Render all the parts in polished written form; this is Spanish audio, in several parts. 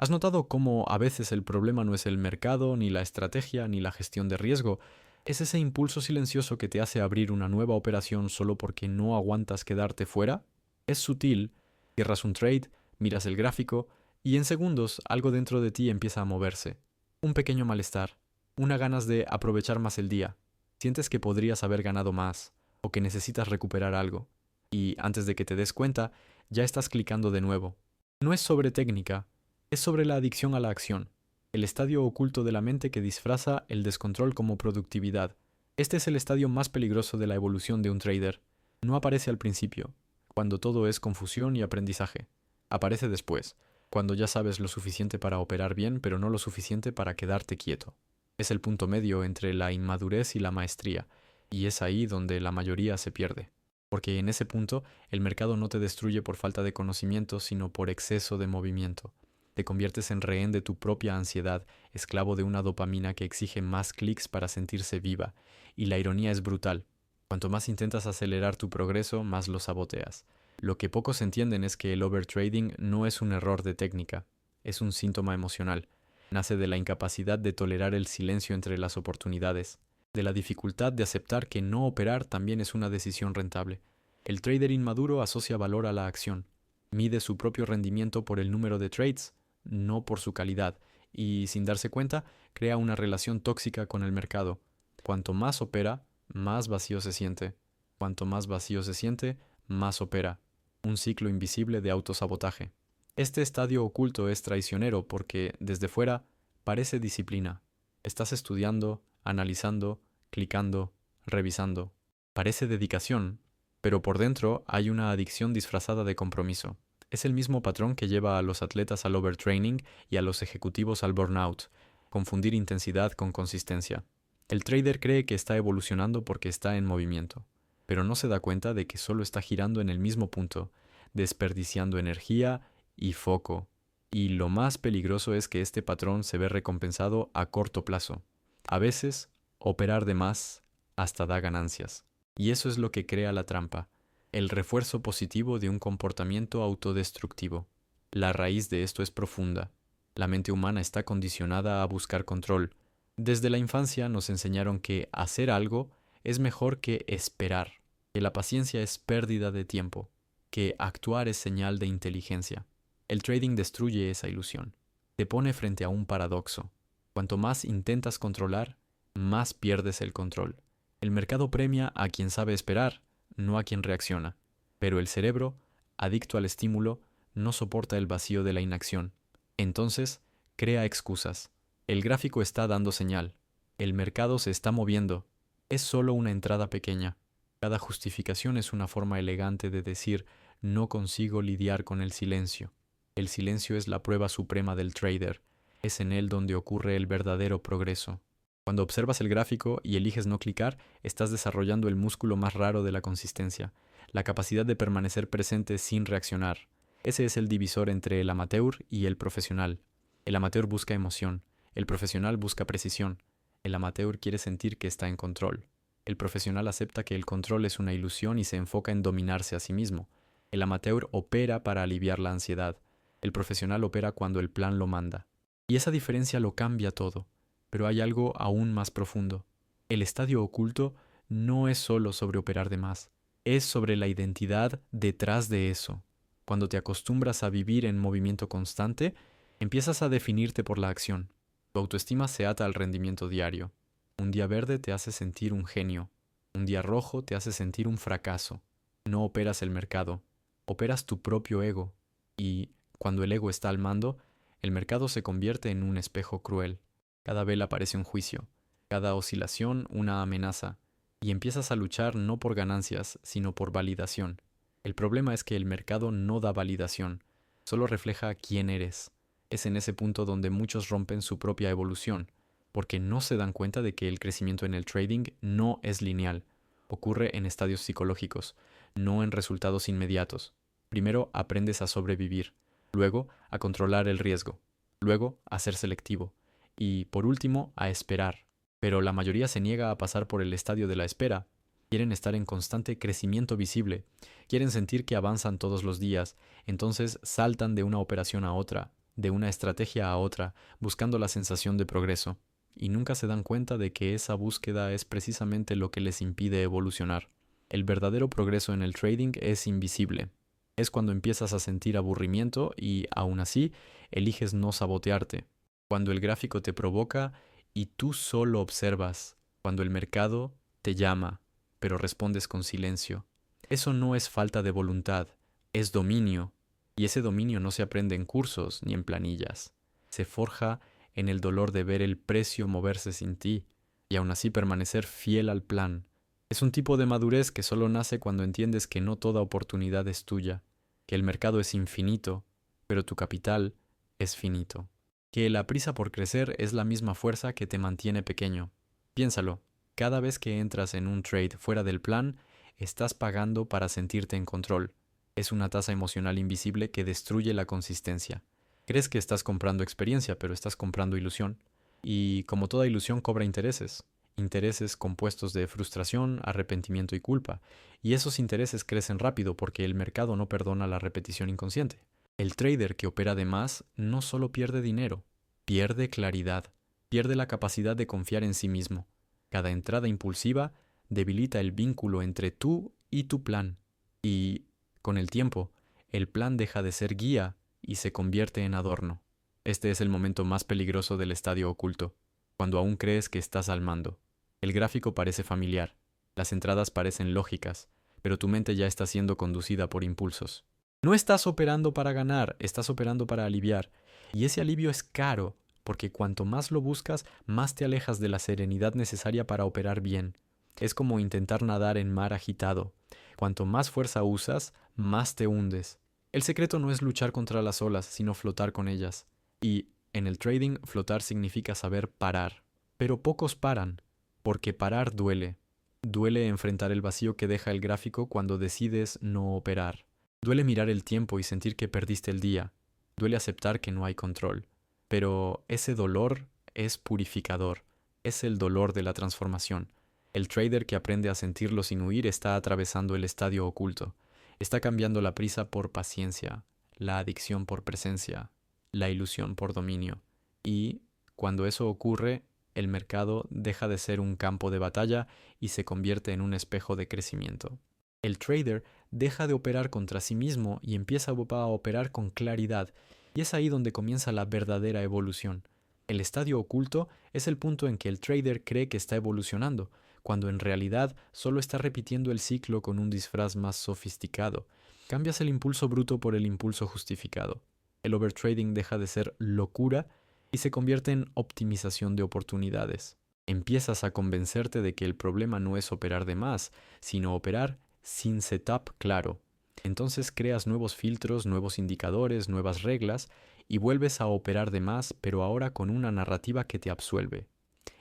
¿Has notado cómo a veces el problema no es el mercado, ni la estrategia, ni la gestión de riesgo? Es ese impulso silencioso que te hace abrir una nueva operación solo porque no aguantas quedarte fuera. Es sutil, cierras un trade, miras el gráfico y en segundos algo dentro de ti empieza a moverse. Un pequeño malestar, una ganas de aprovechar más el día. Sientes que podrías haber ganado más o que necesitas recuperar algo. Y antes de que te des cuenta, ya estás clicando de nuevo. No es sobre técnica, es sobre la adicción a la acción, el estadio oculto de la mente que disfraza el descontrol como productividad. Este es el estadio más peligroso de la evolución de un trader. No aparece al principio, cuando todo es confusión y aprendizaje. Aparece después, cuando ya sabes lo suficiente para operar bien, pero no lo suficiente para quedarte quieto. Es el punto medio entre la inmadurez y la maestría, y es ahí donde la mayoría se pierde. Porque en ese punto el mercado no te destruye por falta de conocimiento, sino por exceso de movimiento. Te conviertes en rehén de tu propia ansiedad, esclavo de una dopamina que exige más clics para sentirse viva. Y la ironía es brutal. Cuanto más intentas acelerar tu progreso, más lo saboteas. Lo que pocos entienden es que el overtrading no es un error de técnica, es un síntoma emocional. Nace de la incapacidad de tolerar el silencio entre las oportunidades, de la dificultad de aceptar que no operar también es una decisión rentable. El trader inmaduro asocia valor a la acción, mide su propio rendimiento por el número de trades, no por su calidad, y sin darse cuenta, crea una relación tóxica con el mercado. Cuanto más opera, más vacío se siente. Cuanto más vacío se siente, más opera. Un ciclo invisible de autosabotaje. Este estadio oculto es traicionero porque, desde fuera, parece disciplina. Estás estudiando, analizando, clicando, revisando. Parece dedicación, pero por dentro hay una adicción disfrazada de compromiso. Es el mismo patrón que lleva a los atletas al overtraining y a los ejecutivos al burnout, confundir intensidad con consistencia. El trader cree que está evolucionando porque está en movimiento, pero no se da cuenta de que solo está girando en el mismo punto, desperdiciando energía y foco. Y lo más peligroso es que este patrón se ve recompensado a corto plazo. A veces, operar de más hasta da ganancias. Y eso es lo que crea la trampa, el refuerzo positivo de un comportamiento autodestructivo. La raíz de esto es profunda. La mente humana está condicionada a buscar control. Desde la infancia nos enseñaron que hacer algo es mejor que esperar, que la paciencia es pérdida de tiempo, que actuar es señal de inteligencia. El trading destruye esa ilusión. Te pone frente a un paradoxo. Cuanto más intentas controlar, más pierdes el control. El mercado premia a quien sabe esperar, no a quien reacciona. Pero el cerebro, adicto al estímulo, no soporta el vacío de la inacción. Entonces, crea excusas. El gráfico está dando señal. El mercado se está moviendo. Es solo una entrada pequeña. Cada justificación es una forma elegante de decir no consigo lidiar con el silencio. El silencio es la prueba suprema del trader. Es en él donde ocurre el verdadero progreso. Cuando observas el gráfico y eliges no clicar, estás desarrollando el músculo más raro de la consistencia, la capacidad de permanecer presente sin reaccionar. Ese es el divisor entre el amateur y el profesional. El amateur busca emoción, el profesional busca precisión. El amateur quiere sentir que está en control. El profesional acepta que el control es una ilusión y se enfoca en dominarse a sí mismo. El amateur opera para aliviar la ansiedad. El profesional opera cuando el plan lo manda. Y esa diferencia lo cambia todo. Pero hay algo aún más profundo. El estadio oculto no es solo sobre operar de más, es sobre la identidad detrás de eso. Cuando te acostumbras a vivir en movimiento constante, empiezas a definirte por la acción. Tu autoestima se ata al rendimiento diario. Un día verde te hace sentir un genio. Un día rojo te hace sentir un fracaso. No operas el mercado, operas tu propio ego. Y cuando el ego está al mando, el mercado se convierte en un espejo cruel. Cada vela parece un juicio, cada oscilación una amenaza, y empiezas a luchar no por ganancias, sino por validación. El problema es que el mercado no da validación, solo refleja quién eres. Es en ese punto donde muchos rompen su propia evolución, porque no se dan cuenta de que el crecimiento en el trading no es lineal, ocurre en estadios psicológicos, no en resultados inmediatos. Primero aprendes a sobrevivir, luego a controlar el riesgo, luego a ser selectivo, y, por último, a esperar. Pero la mayoría se niega a pasar por el estadio de la espera. Quieren estar en constante crecimiento visible, quieren sentir que avanzan todos los días, entonces saltan de una operación a otra, de una estrategia a otra, buscando la sensación de progreso, y nunca se dan cuenta de que esa búsqueda es precisamente lo que les impide evolucionar. El verdadero progreso en el trading es invisible. Es cuando empiezas a sentir aburrimiento y, aún así, eliges no sabotearte. Cuando el gráfico te provoca y tú solo observas. Cuando el mercado te llama, pero respondes con silencio. Eso no es falta de voluntad, es dominio. Y ese dominio no se aprende en cursos ni en planillas. Se forja en el dolor de ver el precio moverse sin ti y aún así permanecer fiel al plan. Es un tipo de madurez que solo nace cuando entiendes que no toda oportunidad es tuya, que el mercado es infinito, pero tu capital es finito, que la prisa por crecer es la misma fuerza que te mantiene pequeño. Piénsalo, cada vez que entras en un trade fuera del plan, estás pagando para sentirte en control. Es una tasa emocional invisible que destruye la consistencia. Crees que estás comprando experiencia, pero estás comprando ilusión. Y como toda ilusión cobra intereses. Intereses compuestos de frustración, arrepentimiento y culpa. Y esos intereses crecen rápido porque el mercado no perdona la repetición inconsciente. El trader que opera de más no solo pierde dinero, pierde claridad, pierde la capacidad de confiar en sí mismo. Cada entrada impulsiva debilita el vínculo entre tú y tu plan. Y, con el tiempo, el plan deja de ser guía y se convierte en adorno. Este es el momento más peligroso del estadio oculto, cuando aún crees que estás al mando. El gráfico parece familiar, las entradas parecen lógicas, pero tu mente ya está siendo conducida por impulsos. No estás operando para ganar, estás operando para aliviar. Y ese alivio es caro, porque cuanto más lo buscas, más te alejas de la serenidad necesaria para operar bien. Es como intentar nadar en mar agitado. Cuanto más fuerza usas, más te hundes. El secreto no es luchar contra las olas, sino flotar con ellas. Y en el trading, flotar significa saber parar. Pero pocos paran, porque parar duele. Duele enfrentar el vacío que deja el gráfico cuando decides no operar. Duele mirar el tiempo y sentir que perdiste el día. Duele aceptar que no hay control. Pero ese dolor es purificador. Es el dolor de la transformación. El trader que aprende a sentirlo sin huir está atravesando el estadio oculto. Está cambiando la prisa por paciencia, la adicción por presencia, la ilusión por dominio. Y, cuando eso ocurre, el mercado deja de ser un campo de batalla y se convierte en un espejo de crecimiento. El trader deja de operar contra sí mismo y empieza a operar con claridad. Y es ahí donde comienza la verdadera evolución. El estadio oculto es el punto en que el trader cree que está evolucionando, cuando en realidad solo está repitiendo el ciclo con un disfraz más sofisticado. Cambias el impulso bruto por el impulso justificado. El overtrading deja de ser locura y se convierte en optimización de oportunidades. Empiezas a convencerte de que el problema no es operar de más, sino operar sin setup claro. Entonces creas nuevos filtros, nuevos indicadores, nuevas reglas y vuelves a operar de más, pero ahora con una narrativa que te absuelve.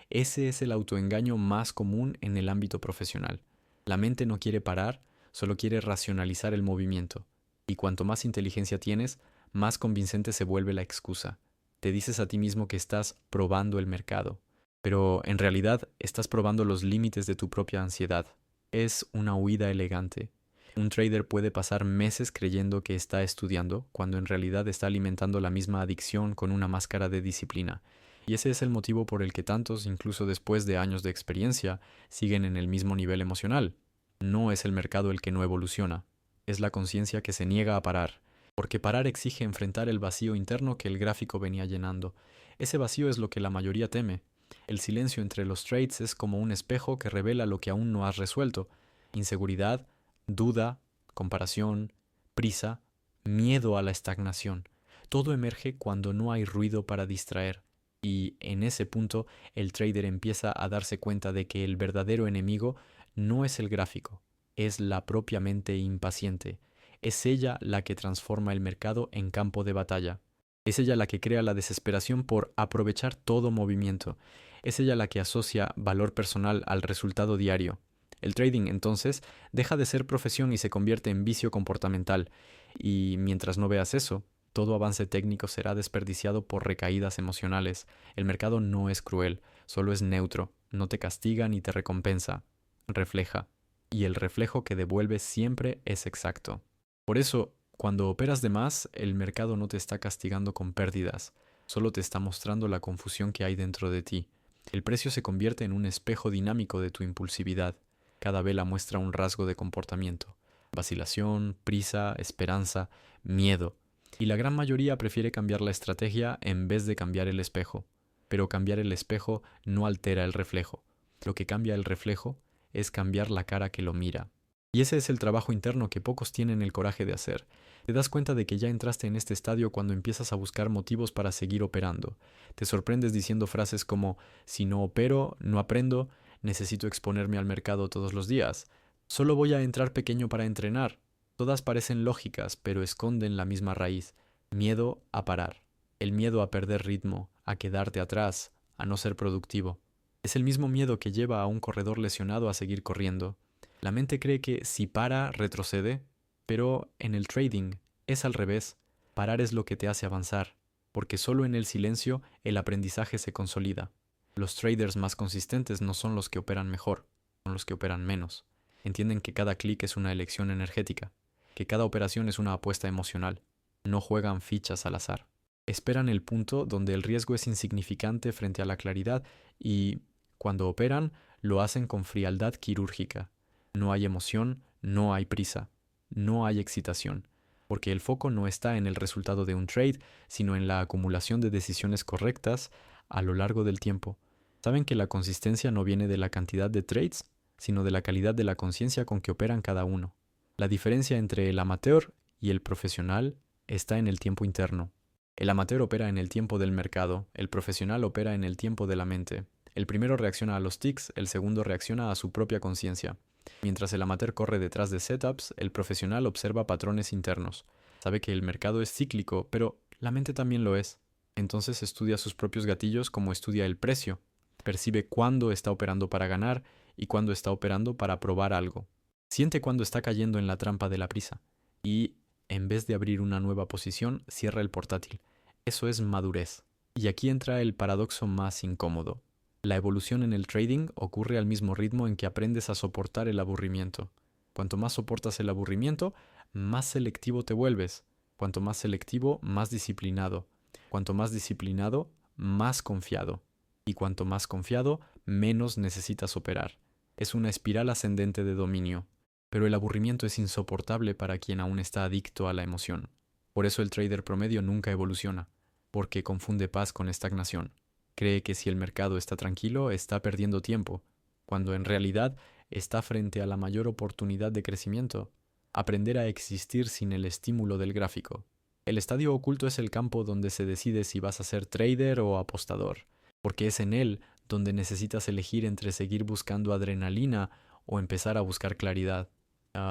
Ese es el autoengaño más común en el ámbito profesional. La mente no quiere parar, solo quiere racionalizar el movimiento. Y cuanto más inteligencia tienes, más convincente se vuelve la excusa. Te dices a ti mismo que estás probando el mercado, pero en realidad estás probando los límites de tu propia ansiedad. Es una huida elegante. Un trader puede pasar meses creyendo que está estudiando, cuando en realidad está alimentando la misma adicción con una máscara de disciplina. Y ese es el motivo por el que tantos, incluso después de años de experiencia, siguen en el mismo nivel emocional. No es el mercado el que no evoluciona, es la conciencia que se niega a parar, porque parar exige enfrentar el vacío interno que el gráfico venía llenando. Ese vacío es lo que la mayoría teme. El silencio entre los trades es como un espejo que revela lo que aún no has resuelto: inseguridad, duda, comparación, prisa, miedo a la estagnación. Todo emerge cuando no hay ruido para distraer. Y en ese punto el trader empieza a darse cuenta de que el verdadero enemigo no es el gráfico, es la propia mente impaciente. Es ella la que transforma el mercado en campo de batalla. Es ella la que crea la desesperación por aprovechar todo movimiento. Es ella la que asocia valor personal al resultado diario. El trading, entonces, deja de ser profesión y se convierte en vicio comportamental. Y mientras no veas eso, todo avance técnico será desperdiciado por recaídas emocionales. El mercado no es cruel, solo es neutro, no te castiga ni te recompensa, refleja. Y el reflejo que devuelve siempre es exacto. Por eso, Cuando operas de más, el mercado no te está castigando con pérdidas, solo te está mostrando la confusión que hay dentro de ti. El precio se convierte en un espejo dinámico de tu impulsividad. Cada vela muestra un rasgo de comportamiento: vacilación, prisa, esperanza, miedo. Y la gran mayoría prefiere cambiar la estrategia en vez de cambiar el espejo. Pero cambiar el espejo no altera el reflejo. Lo que cambia el reflejo es cambiar la cara que lo mira. Y ese es el trabajo interno que pocos tienen el coraje de hacer. Te das cuenta de que ya entraste en este estadio cuando empiezas a buscar motivos para seguir operando. Te sorprendes diciendo frases como: si no opero, no aprendo, necesito exponerme al mercado todos los días, solo voy a entrar pequeño para entrenar. Todas parecen lógicas, pero esconden la misma raíz: miedo a parar, el miedo a perder ritmo, a quedarte atrás, a no ser productivo. Es el mismo miedo que lleva a un corredor lesionado a seguir corriendo. La mente cree que si para, retrocede, pero en el trading es al revés. Parar es lo que te hace avanzar, porque solo en el silencio el aprendizaje se consolida. Los traders más consistentes no son los que operan mejor, son los que operan menos. Entienden que cada clic es una elección energética, que cada operación es una apuesta emocional. No juegan fichas al azar. Esperan el punto donde el riesgo es insignificante frente a la claridad y, cuando operan, lo hacen con frialdad quirúrgica. No hay emoción, no hay prisa, no hay excitación, porque el foco no está en el resultado de un trade, sino en la acumulación de decisiones correctas a lo largo del tiempo. ¿Saben que la consistencia no viene de la cantidad de trades, sino de la calidad de la conciencia con que operan cada uno? La diferencia entre el amateur y el profesional está en el tiempo interno. El amateur opera en el tiempo del mercado, el profesional opera en el tiempo de la mente. El primero reacciona a los tics, el segundo reacciona a su propia conciencia. Mientras el amateur corre detrás de setups, el profesional observa patrones internos. Sabe que el mercado es cíclico, pero la mente también lo es. Entonces estudia sus propios gatillos como estudia el precio. Percibe cuándo está operando para ganar y cuándo está operando para probar algo. Siente cuándo está cayendo en la trampa de la prisa. Y, en vez de abrir una nueva posición, cierra el portátil. Eso es madurez. Y aquí entra el paradoxo más incómodo. La evolución en el trading ocurre al mismo ritmo en que aprendes a soportar el aburrimiento. Cuanto más soportas el aburrimiento, más selectivo te vuelves. Cuanto más selectivo, más disciplinado. Cuanto más disciplinado, más confiado. Y cuanto más confiado, menos necesitas operar. Es una espiral ascendente de dominio. Pero el aburrimiento es insoportable para quien aún está adicto a la emoción. Por eso el trader promedio nunca evoluciona, porque confunde paz con estagnación. Cree que si el mercado está tranquilo, está perdiendo tiempo, cuando en realidad está frente a la mayor oportunidad de crecimiento: aprender a existir sin el estímulo del gráfico. El estadio oculto es el campo donde se decide si vas a ser trader o apostador, porque es en él donde necesitas elegir entre seguir buscando adrenalina o empezar a buscar claridad.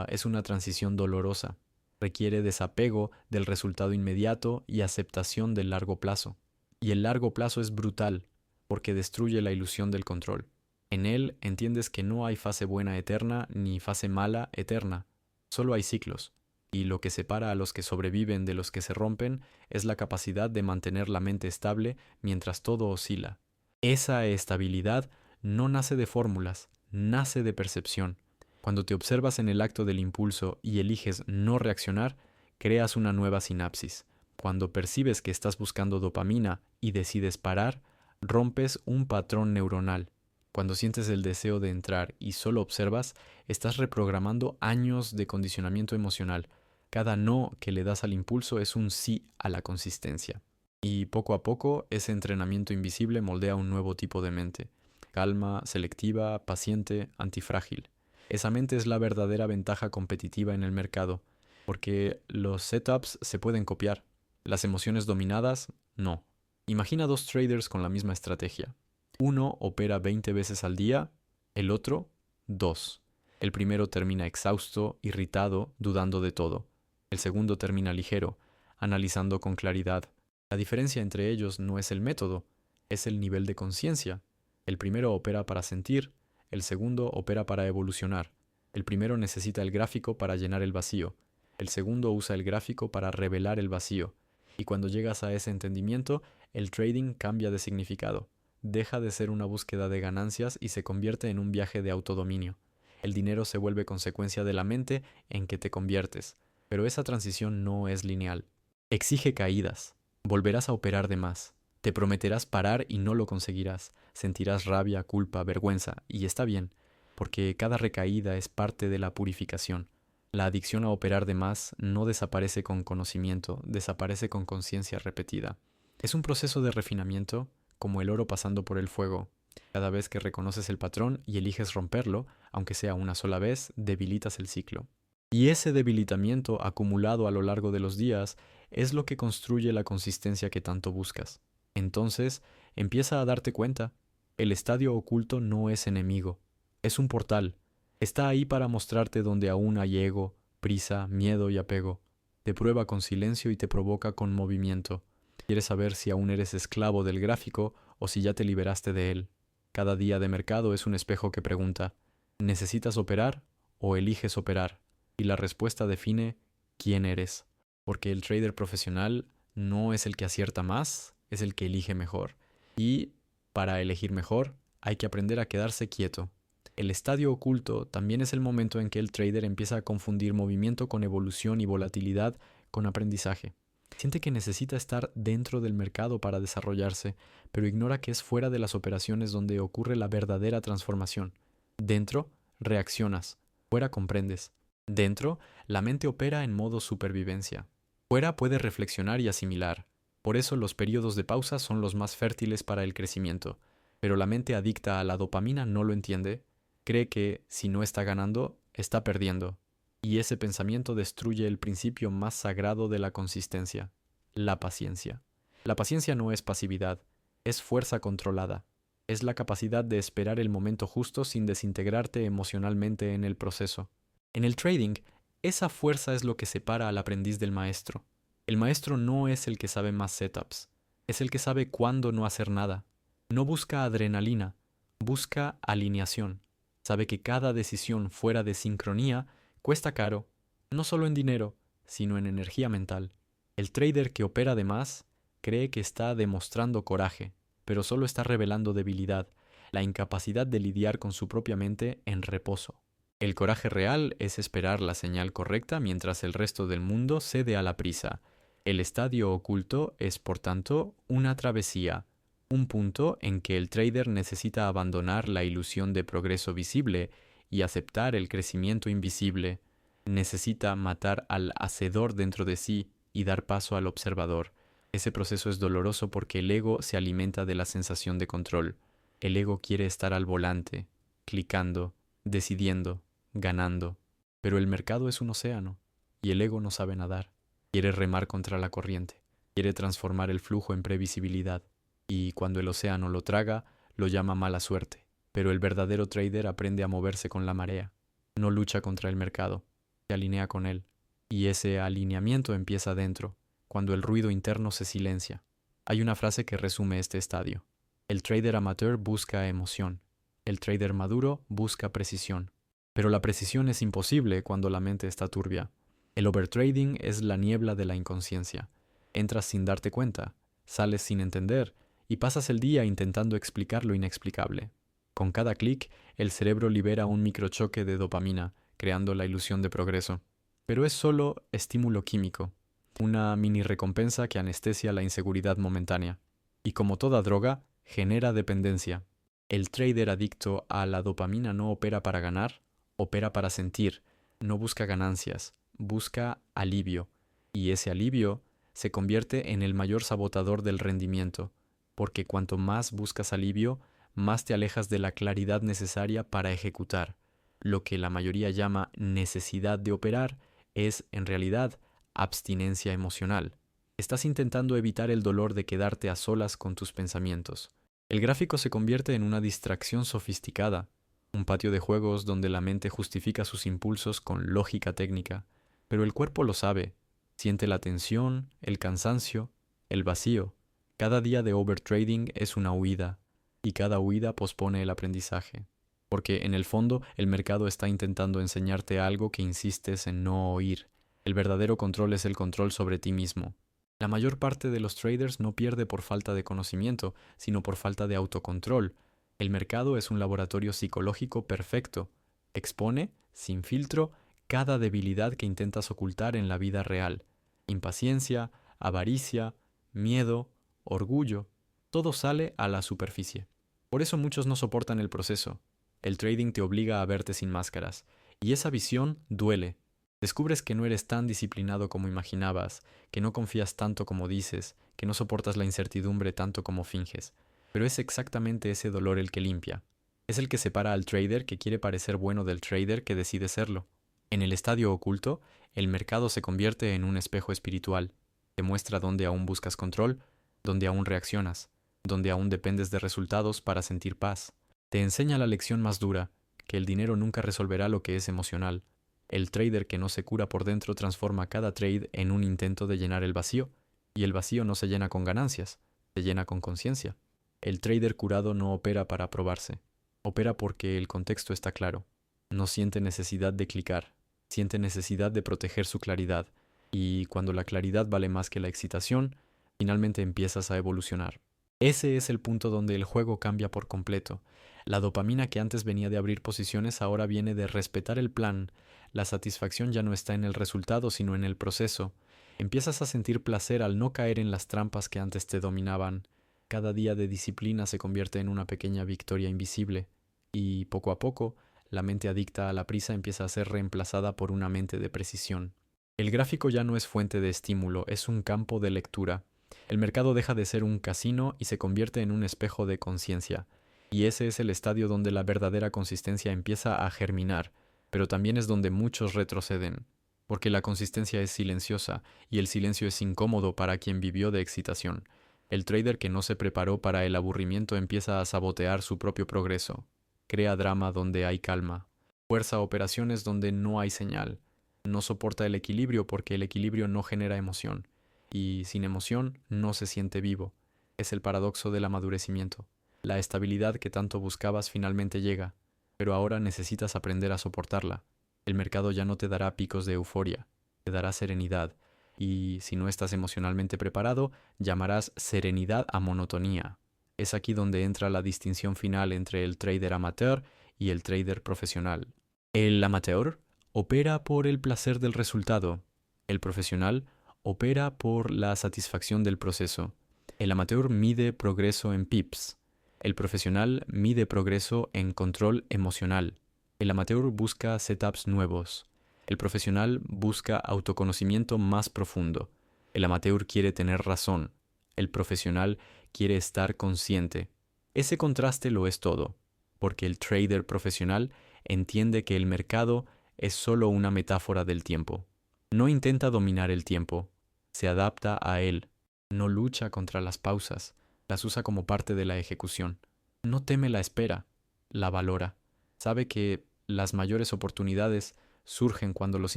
Es una transición dolorosa. Requiere desapego del resultado inmediato y aceptación del largo plazo. Y el largo plazo es brutal, porque destruye la ilusión del control. En él entiendes que no hay fase buena eterna ni fase mala eterna. Solo hay ciclos. Y lo que separa a los que sobreviven de los que se rompen es la capacidad de mantener la mente estable mientras todo oscila. Esa estabilidad no nace de fórmulas, nace de percepción. Cuando te observas en el acto del impulso y eliges no reaccionar, creas una nueva sinapsis. Cuando percibes que estás buscando dopamina y decides parar, rompes un patrón neuronal. Cuando sientes el deseo de entrar y solo observas, estás reprogramando años de condicionamiento emocional. Cada no que le das al impulso es un sí a la consistencia. Y poco a poco, ese entrenamiento invisible moldea un nuevo tipo de mente: calma, selectiva, paciente, antifrágil. Esa mente es la verdadera ventaja competitiva en el mercado, porque los setups se pueden copiar, las emociones dominadas, no. Imagina dos traders con la misma estrategia. Uno opera 20 veces al día, el otro 2. El primero termina exhausto, irritado, dudando de todo. El segundo termina ligero, analizando con claridad. La diferencia entre ellos no es el método, es el nivel de conciencia. El primero opera para sentir, el segundo opera para evolucionar. El primero necesita el gráfico para llenar el vacío. El segundo usa el gráfico para revelar el vacío. Y cuando llegas a ese entendimiento, el trading cambia de significado. Deja de ser una búsqueda de ganancias y se convierte en un viaje de autodominio. El dinero se vuelve consecuencia de la mente en que te conviertes. Pero esa transición no es lineal. Exige caídas. Volverás a operar de más. Te prometerás parar y no lo conseguirás. Sentirás rabia, culpa, vergüenza, y está bien, porque cada recaída es parte de la purificación. La adicción a operar de más no desaparece con conocimiento, desaparece con conciencia repetida. Es un proceso de refinamiento, como el oro pasando por el fuego. Cada vez que reconoces el patrón y eliges romperlo, aunque sea una sola vez, debilitas el ciclo. Y ese debilitamiento acumulado a lo largo de los días es lo que construye la consistencia que tanto buscas. Entonces, empieza a darte cuenta, el estadio oculto no es enemigo, es un portal. Está ahí para mostrarte donde aún hay ego, prisa, miedo y apego. Te prueba con silencio y te provoca con movimiento. Quieres saber si aún eres esclavo del gráfico o si ya te liberaste de él. Cada día de mercado es un espejo que pregunta, ¿necesitas operar o eliges operar? Y la respuesta define quién eres. Porque el trader profesional no es el que acierta más, es el que elige mejor. Y para elegir mejor hay que aprender a quedarse quieto. El estadio oculto también es el momento en que el trader empieza a confundir movimiento con evolución y volatilidad con aprendizaje. Siente que necesita estar dentro del mercado para desarrollarse, pero ignora que es fuera de las operaciones donde ocurre la verdadera transformación. Dentro, reaccionas. Fuera comprendes. Dentro, la mente opera en modo supervivencia. Fuera puede reflexionar y asimilar. Por eso los periodos de pausa son los más fértiles para el crecimiento. Pero la mente adicta a la dopamina no lo entiende. Cree que si no está ganando, está perdiendo. Y ese pensamiento destruye el principio más sagrado de la consistencia, la paciencia. La paciencia no es pasividad, es fuerza controlada. Es la capacidad de esperar el momento justo sin desintegrarte emocionalmente en el proceso. En el trading, esa fuerza es lo que separa al aprendiz del maestro. El maestro no es el que sabe más setups, es el que sabe cuándo no hacer nada. No busca adrenalina, busca alineación. Sabe que cada decisión fuera de sincronía cuesta caro, no solo en dinero, sino en energía mental. El trader que opera de más cree que está demostrando coraje, pero solo está revelando debilidad, la incapacidad de lidiar con su propia mente en reposo. El coraje real es esperar la señal correcta mientras el resto del mundo cede a la prisa. El estadio oculto es, por tanto, una travesía, un punto en que el trader necesita abandonar la ilusión de progreso visible y aceptar el crecimiento invisible. Necesita matar al hacedor dentro de sí y dar paso al observador. Ese proceso es doloroso porque el ego se alimenta de la sensación de control. El ego quiere estar al volante, clicando, decidiendo, ganando. Pero el mercado es un océano y el ego no sabe nadar. Quiere remar contra la corriente. Quiere transformar el flujo en previsibilidad. Y cuando el océano lo traga, lo llama mala suerte. Pero el verdadero trader aprende a moverse con la marea. No lucha contra el mercado, se alinea con él. Y ese alineamiento empieza dentro, cuando el ruido interno se silencia. Hay una frase que resume este estadio. El trader amateur busca emoción. El trader maduro busca precisión. Pero la precisión es imposible cuando la mente está turbia. El overtrading es la niebla de la inconsciencia. Entras sin darte cuenta, sales sin entender y pasas el día intentando explicar lo inexplicable. Con cada clic, el cerebro libera un microchoque de dopamina, creando la ilusión de progreso. Pero es solo estímulo químico, una mini recompensa que anestesia la inseguridad momentánea. Y como toda droga, genera dependencia. El trader adicto a la dopamina no opera para ganar, opera para sentir, no busca ganancias, busca alivio. Y ese alivio se convierte en el mayor sabotador del rendimiento, porque cuanto más buscas alivio, más te alejas de la claridad necesaria para ejecutar. Lo que la mayoría llama necesidad de operar es, en realidad, abstinencia emocional. Estás intentando evitar el dolor de quedarte a solas con tus pensamientos. El gráfico se convierte en una distracción sofisticada, un patio de juegos donde la mente justifica sus impulsos con lógica técnica, pero el cuerpo lo sabe, siente la tensión, el cansancio, el vacío. Cada día de overtrading es una huida, y cada huida pospone el aprendizaje, porque en el fondo el mercado está intentando enseñarte algo que insistes en no oír. El verdadero control es el control sobre ti mismo. La mayor parte de los traders no pierde por falta de conocimiento, sino por falta de autocontrol. El mercado es un laboratorio psicológico perfecto. Expone, sin filtro, cada debilidad que intentas ocultar en la vida real. Impaciencia, avaricia, miedo, orgullo, todo sale a la superficie. Por eso muchos no soportan el proceso. El trading te obliga a verte sin máscaras, y esa visión duele. Descubres que no eres tan disciplinado como imaginabas, que no confías tanto como dices, que no soportas la incertidumbre tanto como finges. Pero es exactamente ese dolor el que limpia. Es el que separa al trader que quiere parecer bueno del trader que decide serlo. En el estadio oculto, el mercado se convierte en un espejo espiritual. Te muestra dónde aún buscas control, dónde aún reaccionas, dónde aún dependes de resultados para sentir paz. Te enseña la lección más dura, que el dinero nunca resolverá lo que es emocional. El trader que no se cura por dentro transforma cada trade en un intento de llenar el vacío, y el vacío no se llena con ganancias, se llena con conciencia. El trader curado no opera para probarse, opera porque el contexto está claro. No siente necesidad de clicar, siente necesidad de proteger su claridad, y cuando la claridad vale más que la excitación, finalmente empiezas a evolucionar. Ese es el punto donde el juego cambia por completo. La dopamina que antes venía de abrir posiciones ahora viene de respetar el plan. La satisfacción ya no está en el resultado, sino en el proceso. Empiezas a sentir placer al no caer en las trampas que antes te dominaban. Cada día de disciplina se convierte en una pequeña victoria invisible. Y poco a poco, la mente adicta a la prisa empieza a ser reemplazada por una mente de precisión. El gráfico ya no es fuente de estímulo, es un campo de lectura. El mercado deja de ser un casino y se convierte en un espejo de conciencia. Y ese es el estadio donde la verdadera consistencia empieza a germinar, pero también es donde muchos retroceden, porque la consistencia es silenciosa y el silencio es incómodo para quien vivió de excitación. El trader que no se preparó para el aburrimiento empieza a sabotear su propio progreso. Crea drama donde hay calma. Fuerza operaciones donde no hay señal. No soporta el equilibrio porque el equilibrio no genera emoción. Y sin emoción no se siente vivo. Es el paradoxo del amadurecimiento. La estabilidad que tanto buscabas finalmente llega, pero ahora necesitas aprender a soportarla. El mercado ya no te dará picos de euforia, te dará serenidad. Y si no estás emocionalmente preparado, llamarás serenidad a monotonía. Es aquí donde entra la distinción final entre el trader amateur y el trader profesional. El amateur opera por el placer del resultado. El profesional opera por la satisfacción del proceso. El amateur mide progreso en pips. El profesional mide progreso en control emocional. El amateur busca setups nuevos. El profesional busca autoconocimiento más profundo. El amateur quiere tener razón. El profesional quiere estar consciente. Ese contraste lo es todo, porque el trader profesional entiende que el mercado es solo una metáfora del tiempo. No intenta dominar el tiempo, se adapta a él, no lucha contra las pausas, las usa como parte de la ejecución. No teme la espera, la valora. Sabe que las mayores oportunidades surgen cuando los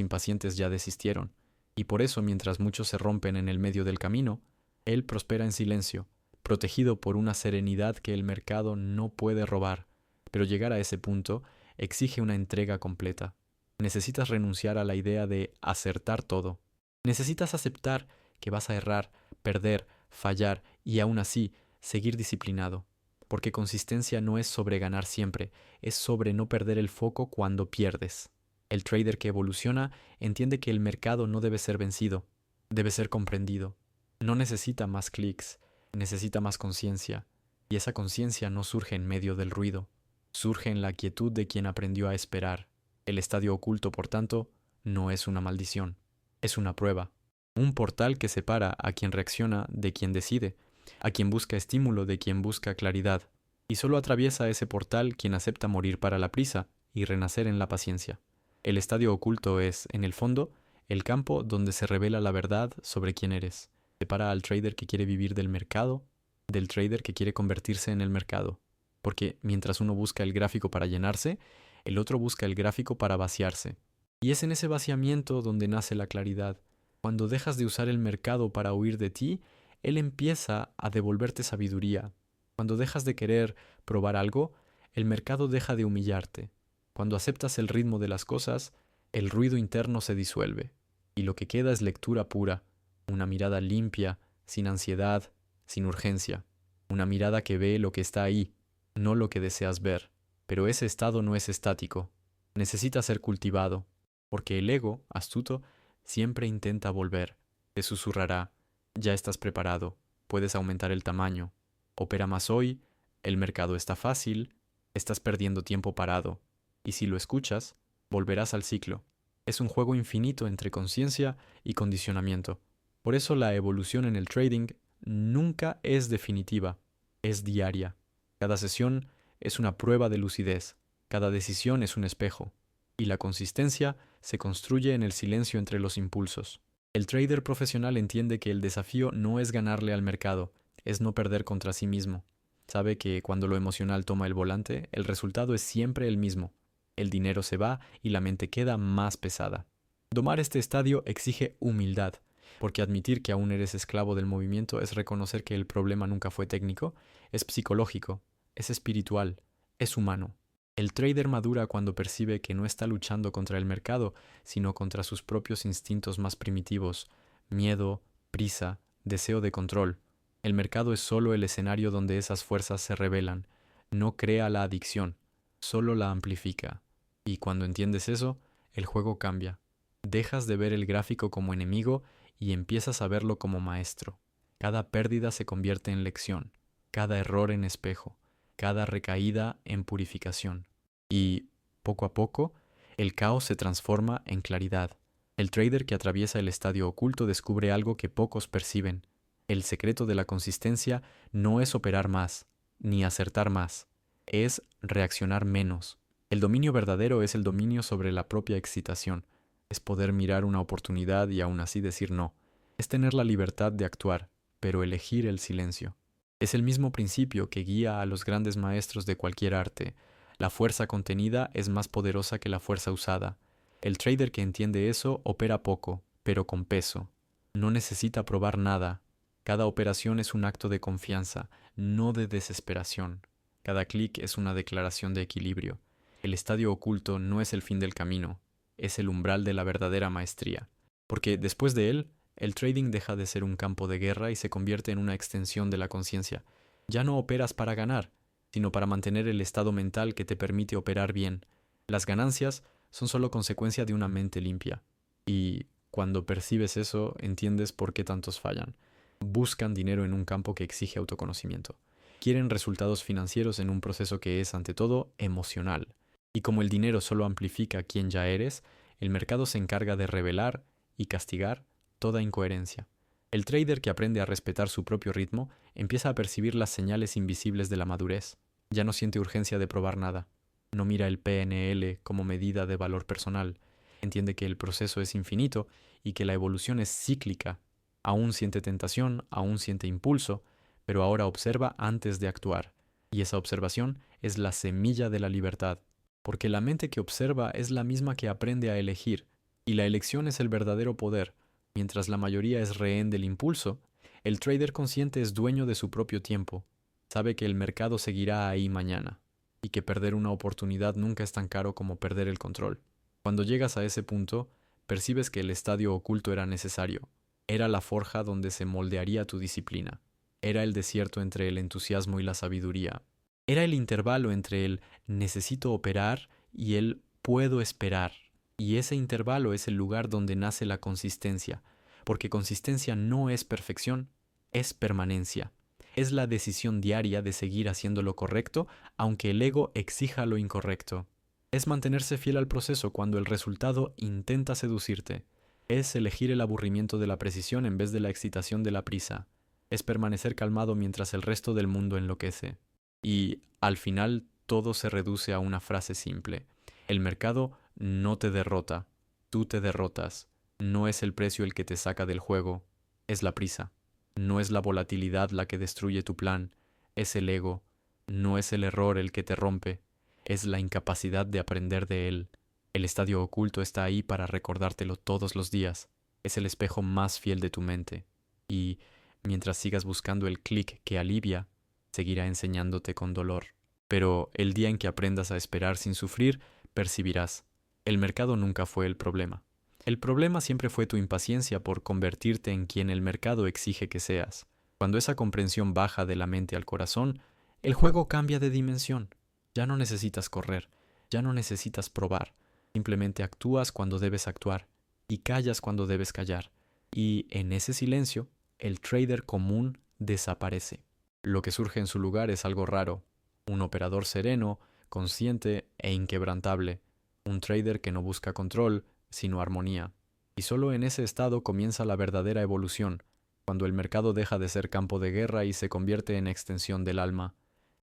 impacientes ya desistieron, y por eso mientras muchos se rompen en el medio del camino, él prospera en silencio, protegido por una serenidad que el mercado no puede robar. Pero llegar a ese punto exige una entrega completa. Necesitas renunciar a la idea de acertar todo. Necesitas aceptar que vas a errar, perder, fallar y aún así seguir disciplinado. Porque consistencia no es sobre ganar siempre, es sobre no perder el foco cuando pierdes. El trader que evoluciona entiende que el mercado no debe ser vencido, debe ser comprendido. No necesita más clics, necesita más conciencia. Y esa conciencia no surge en medio del ruido, surge en la quietud de quien aprendió a esperar. El estadio oculto, por tanto, no es una maldición, es una prueba. Un portal que separa a quien reacciona de quien decide, a quien busca estímulo de quien busca claridad. Y solo atraviesa ese portal quien acepta morir para la prisa y renacer en la paciencia. El estadio oculto es, en el fondo, el campo donde se revela la verdad sobre quién eres. Separa al trader que quiere vivir del mercado del trader que quiere convertirse en el mercado. Porque mientras uno busca el gráfico para llenarse, el otro busca el gráfico para vaciarse. Y es en ese vaciamiento donde nace la claridad. Cuando dejas de usar el mercado para huir de ti, él empieza a devolverte sabiduría. Cuando dejas de querer probar algo, el mercado deja de humillarte. Cuando aceptas el ritmo de las cosas, el ruido interno se disuelve. Y lo que queda es lectura pura, una mirada limpia, sin ansiedad, sin urgencia. Una mirada que ve lo que está ahí, no lo que deseas ver. Pero ese estado no es estático. Necesita ser cultivado. porque el ego, astuto, siempre intenta volver. Te susurrará, ya estás preparado, puedes aumentar el tamaño, opera más hoy, el mercado está fácil, estás perdiendo tiempo parado. Y si lo escuchas, volverás al ciclo. Es un juego infinito entre conciencia y condicionamiento. Por eso la evolución en el trading nunca es definitiva, es diaria. Cada sesión es una prueba de lucidez, cada decisión es un espejo, y la consistencia se construye en el silencio entre los impulsos. El trader profesional entiende que el desafío no es ganarle al mercado, es no perder contra sí mismo. Sabe que cuando lo emocional toma el volante, el resultado es siempre el mismo. El dinero se va y la mente queda más pesada. Domar este estadio exige humildad, porque admitir que aún eres esclavo del movimiento es reconocer que el problema nunca fue técnico, es psicológico, es espiritual, es humano. El trader madura cuando percibe que no está luchando contra el mercado, sino contra sus propios instintos más primitivos: miedo, prisa, deseo de control. El mercado es solo el escenario donde esas fuerzas se revelan. No crea la adicción, solo la amplifica. Y cuando entiendes eso, el juego cambia. Dejas de ver el gráfico como enemigo y empiezas a verlo como maestro. Cada pérdida se convierte en lección, cada error en espejo, cada recaída en purificación. Y, poco a poco, el caos se transforma en claridad. El trader que atraviesa el estadio oculto descubre algo que pocos perciben. El secreto de la consistencia no es operar más, ni acertar más, es reaccionar menos. El dominio verdadero es el dominio sobre la propia excitación. Es poder mirar una oportunidad y aún así decir no. Es tener la libertad de actuar, pero elegir el silencio. Es el mismo principio que guía a los grandes maestros de cualquier arte. La fuerza contenida es más poderosa que la fuerza usada. El trader que entiende eso opera poco, pero con peso. No necesita probar nada. Cada operación es un acto de confianza, no de desesperación. Cada clic es una declaración de equilibrio. El estadio oculto no es el fin del camino, es el umbral de la verdadera maestría. Porque después de él, el trading deja de ser un campo de guerra y se convierte en una extensión de la conciencia. Ya no operas para ganar, sino para mantener el estado mental que te permite operar bien. Las ganancias son solo consecuencia de una mente limpia. Y cuando percibes eso, entiendes por qué tantos fallan. Buscan dinero en un campo que exige autoconocimiento. Quieren resultados financieros en un proceso que es, ante todo, emocional. Y como el dinero solo amplifica quién ya eres, el mercado se encarga de revelar y castigar toda incoherencia. El trader que aprende a respetar su propio ritmo empieza a percibir las señales invisibles de la madurez. Ya no siente urgencia de probar nada. No mira el PNL como medida de valor personal. Entiende que el proceso es infinito y que la evolución es cíclica. Aún siente tentación, aún siente impulso, pero ahora observa antes de actuar. Y esa observación es la semilla de la libertad. Porque la mente que observa es la misma que aprende a elegir, y la elección es el verdadero poder. Mientras la mayoría es rehén del impulso, el trader consciente es dueño de su propio tiempo. Sabe que el mercado seguirá ahí mañana, y que perder una oportunidad nunca es tan caro como perder el control. Cuando llegas a ese punto, percibes que el estadio oculto era necesario. Era la forja donde se moldearía tu disciplina. Era el desierto entre el entusiasmo y la sabiduría. Era el intervalo entre el necesito operar y el puedo esperar. Y ese intervalo es el lugar donde nace la consistencia, porque consistencia no es perfección, es permanencia. Es la decisión diaria de seguir haciendo lo correcto, aunque el ego exija lo incorrecto. Es mantenerse fiel al proceso cuando el resultado intenta seducirte. Es elegir el aburrimiento de la precisión en vez de la excitación de la prisa. Es permanecer calmado mientras el resto del mundo enloquece. Y, al final, todo se reduce a una frase simple. El mercado no te derrota, tú te derrotas. No es el precio el que te saca del juego, es la prisa. No es la volatilidad la que destruye tu plan, es el ego. No es el error el que te rompe, es la incapacidad de aprender de él. El estadio oculto está ahí para recordártelo todos los días. Es el espejo más fiel de tu mente. Y, mientras sigas buscando el clic que alivia, seguirá enseñándote con dolor. Pero el día en que aprendas a esperar sin sufrir, percibirás. El mercado nunca fue el problema. El problema siempre fue tu impaciencia por convertirte en quien el mercado exige que seas. Cuando esa comprensión baja de la mente al corazón, el juego cambia de dimensión. Ya no necesitas correr, ya no necesitas probar, Simplemente actúas cuando debes actuar y callas cuando debes callar. Y en ese silencio, el trader común desaparece. Lo que surge en su lugar es algo raro, un operador sereno, consciente e inquebrantable, un trader que no busca control, sino armonía. Y solo en ese estado comienza la verdadera evolución, cuando el mercado deja de ser campo de guerra y se convierte en extensión del alma.